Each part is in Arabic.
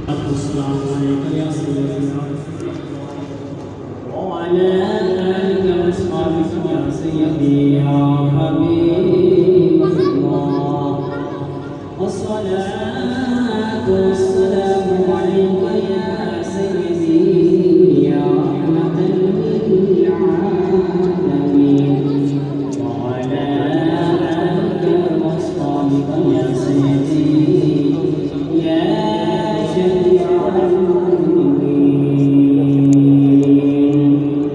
والسلام عليك يا سيدنا وعلى آلك وأصحابك يا سيدي يا حبيب الله والصلاة والسلام عليك يا سيدي يا رحمة للعالمين وعلى آلك وأصحابك يا سيدي يا شفيع المؤمنين.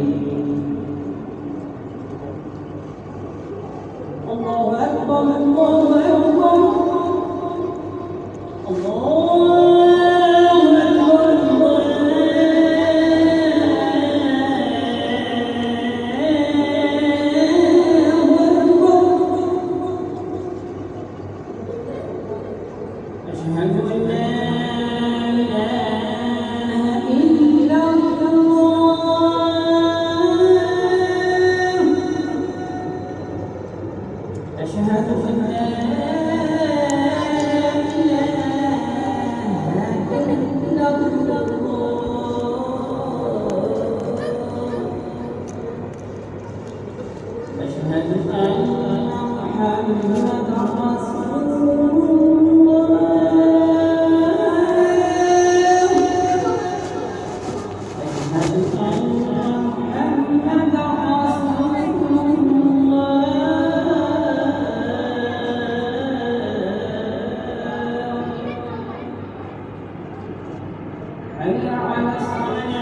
الله أكبر الله أكبر أشهد أن لا إله إلا الله أشهد أن لا إله إلا الله أشهد أن محمدا رسول حي على الصلاة